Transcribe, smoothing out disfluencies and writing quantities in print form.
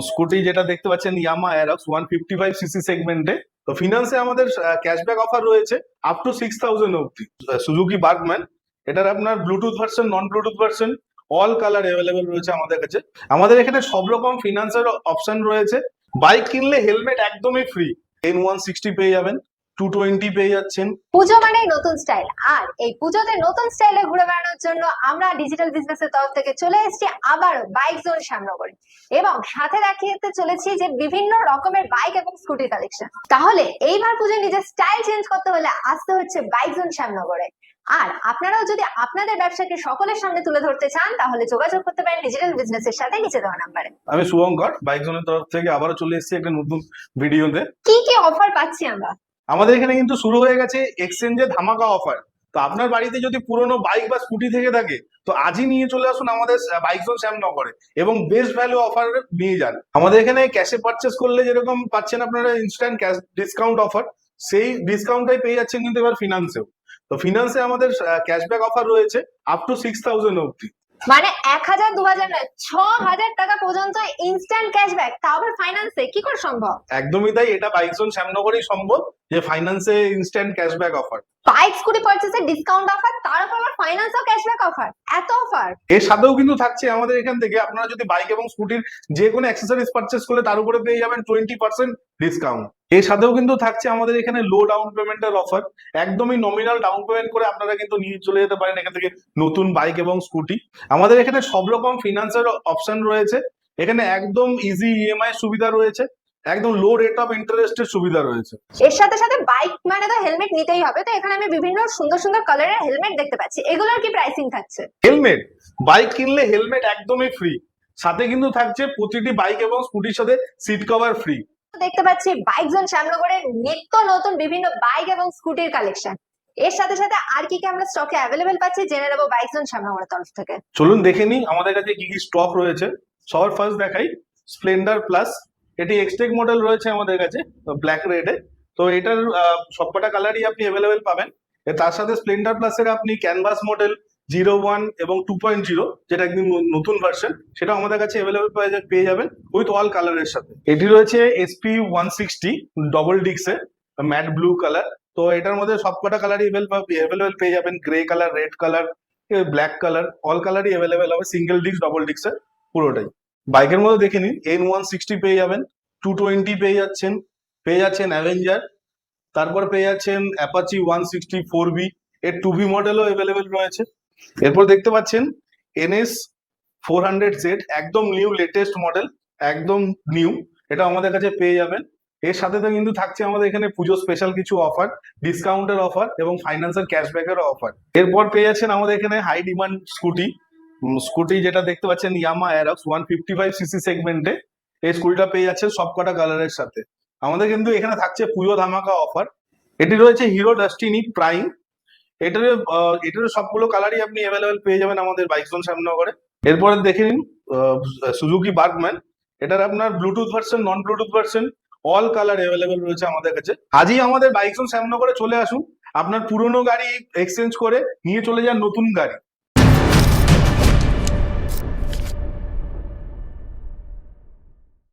Scooty যেটা দেখতে পাচ্ছেন ইয়ামা অ্যারক্স 155 সিসি সেগমেন্টে। তো ফিনান্সে আমাদের ক্যাশব্যাক অফার রয়েছে আপ টু 6000 অব্দি। সুজুকি বার্গম্যান, এটার আপনার Bluetooth version, non Bluetooth version, all colour available রয়েছে আমাদের কাছে। আমাদের এখানে সব রকম ফিনান্সের অপশন রয়েছে। বাইক কিনলে হেলমেট একদমই ফ্রি, N160 পেয়ে যাবেন, 220 পেয়ে যাচ্ছেন। পুজো মানে নতুন স্টাইল, আর এই পুজোতে নতুন স্টাইলে ঘুরে বেড়ানোর জন্য আমরা ডিজিটাল বিজনেসের তরফ থেকে চলে এসেছি আবারও বাইক জোন শ্যামনগরে, এবং সাথে দেখাতে চলেছি যে বিভিন্ন রকমের বাইক এবং স্কুটি কালেকশন। তাহলে এইবার পুজোয় নিজের স্টাইল চেঞ্জ করতে হলে আসতে হচ্ছে বাইক জোন শ্যামনগরে। আর আপনারাও যদি আপনাদের ব্যবসাকে সকলের সামনে তুলে ধরতে চান তাহলে যোগাযোগ করতে পারেন ডিজিটাল বিজনেসের সাথে নিচে দেওয়া নাম্বারে। আমি শুভঙ্কর, বাইক জোনের তরফ থেকে আবারও চলে এসেছি একটা নতুন ভিডিওতে। কি কি অফার পাচ্ছি আমরা? আমাদের এখানে কিন্তু শুরু হয়ে গেছে এক্সচেঞ্জের ধামাকা অফার। তো আপনার বাড়িতে যদি পুরনো বাইক বা স্কুটি থেকে থাকে তো আজই নিয়ে চলে আসুন আমাদের বাইক জোন শ্যামনগরে এবং বেস্ট ভ্যালু অফার নিয়ে যান। আমাদের এখানে ক্যাশে পারচেস করলে যেরকম পাচ্ছেন আপনারা ইনস্ট্যান্ট ক্যাশ ডিসকাউন্ট অফার, সেই ডিসকাউন্টটাই পেয়ে যাচ্ছেন কিন্তু এবার ফিনান্সেও। তো ফিনান্সে আমাদের ক্যাশব্যাক অফার রয়েছে আপ টু 6000 অব্দি। মানে 1000, 2000 নয়, 6000 টাকা পর্যন্ত ইনস্ট্যান্ট ক্যাশব্যাক, তাও আবার ফাইন্যান্সে, কি করে সম্ভব? একদমই তাই, এটা বাইক জোন শ্যামনগরেই সম্ভব যে ফাইন্যান্সে instant cashback offer. Bike scooty পারচেসে ডিসকাউন্ট অফার, তার উপর আবার ফাইন্যান্সও ক্যাশব্যাক অফার, এত অফার! এর সাথেও কিন্তু থাকছে আমাদের এখান থেকে আপনারা যদি বাইক এবং স্কুটির যে কোনো অ্যাক্সেসরিজ পারচেস করলে তার উপরে পেয়ে যাবেন 20% ডিসকাউন্ট। এর সাথেও কিন্তু থাকছে আমাদের এখানে লো ডাউন পেমেন্টের অফার। একদমই নমিনাল ডাউন পেমেন্ট করে আপনারা কিন্তু নিয়ে চলে যেতে পারেন এখান থেকে নতুন বাইক এবং স্কুটি। আমাদের এখানে সব রকম ফিনান্সের অপশন রয়েছে। এখানে একদম ইজি ইএমআই সুবিধা রয়েছে, একদম লো রেট অফ ইন্টারেস্টের সুবিধা রয়েছে। এর সাথে সাথে বাইক মানে তো হেলমেট নিতেই হবে, তো এখানে আমি বিভিন্ন সুন্দর সুন্দর কালারের হেলমেট দেখতে পাচ্ছি, এগুলোর কি প্রাইসিং থাকছে? হেলমেট, বাইক কিনলে হেলমেট একদমই ফ্রি, সাথে কিন্তু থাকছে প্রতিটি বাইক এবং স্কুটির সাথে সিট কভার ফ্রি। দেখতে পাচ্ছি বাইক জোন শ্যামনগরের নিত্য নতুন বিভিন্ন বাইক এবং স্কুটির কালেকশন। এর সাথে সাথে আর কি কি আমরা স্টকে অ্যাভেলেবেল পাচ্ছি জেনে নেবো বাইক জোন শ্যামনগরের তরফ থেকে। চলুন দেখে নিই আমাদের কাছে কি কি স্টক রয়েছে। সবার ফার্স্ট দেখাই স্প্লেন্ডার প্লাস। এটি এক্সটেক মডেল রয়েছে আমাদের কাছে ব্ল্যাক রেডে। তো এটার সবকটা কালারই আপনি অ্যাভেলেবেল পাবেন। তার সাথে স্প্লেন্ডার প্লাসের আপনি ক্যানভাস মডেল 01 এবং 2.0, যেটা একদম নতুন ভার্সন, সেটা আমাদের কাছে অ্যাভেলেবেল পেয়ে যাবেন উইথ অল কালারের সাথে। এটি রয়েছে SP 160 ডবল ডিক্সে, ম্যাট ব্লু কালার। তো এটার মধ্যে সবকটা কালারই অ্যাভেলেবেল পেয়ে যাবেন, grey colour, red colour, black colour, all কালারই অ্যাভেলেবেল হবে, সিঙ্গেল ডিস্ক ডবল ডিস্কের পুরোটাই। বাইকের মধ্যে দেখে নিন N160 পেয়ে যাবেন, 220 পেয়ে যাচ্ছেন অ্যাভেঞ্জার, তারপর পেয়ে যাচ্ছেন অ্যাপাচি 160 4B, এর 2B মডেলও অ্যাভেলেবেল রয়েছে। এরপর দেখতে পাচ্ছেন NS 400Z, একদম নিউ লেটেস্ট মডেল, একদম নিউ, এটা আমাদের কাছে পেয়ে যাবেন। এর সাথে তো কিন্তু থাকছে আমাদের এখানে পুজো স্পেশাল কিছু অফার, ডিসকাউন্টের অফার এবং ফাইন্যান্সের ক্যাশব্যাকের অফার। এরপর পেয়ে যাচ্ছেন আমাদের এখানে হাই ডিমান্ড স্কুটি যেটা দেখতে পাচ্ছেন ইয়ামা অ্যারক্স 155 সিসি সেগমেন্টে। এই স্কুটিটা পেয়ে যাচ্ছেন সবকটা কালারের সাথে। আমাদের কিন্তু এখানে থাকছে পুজো ধামাকা অফার। এটি রয়েছে হিরো ডাস্টিনি প্রাইম। এটার সবগুলো কালারই আপনি অ্যাভেলেবেল পেয়ে যাবেন আমাদের বাইক জোন শ্যামনগরে। এরপরে দেখে নিন সুজুকি বার্গম্যান। এটার আপনার Bluetooth version, non Bluetooth version, all colour available রয়েছে আমাদের কাছে। আজই আমাদের বাইক জোন শ্যামনগরে চলে আসুন, আপনার পুরনো গাড়ি এক্সচেঞ্জ করে নিয়ে চলে যান নতুন গাড়ি।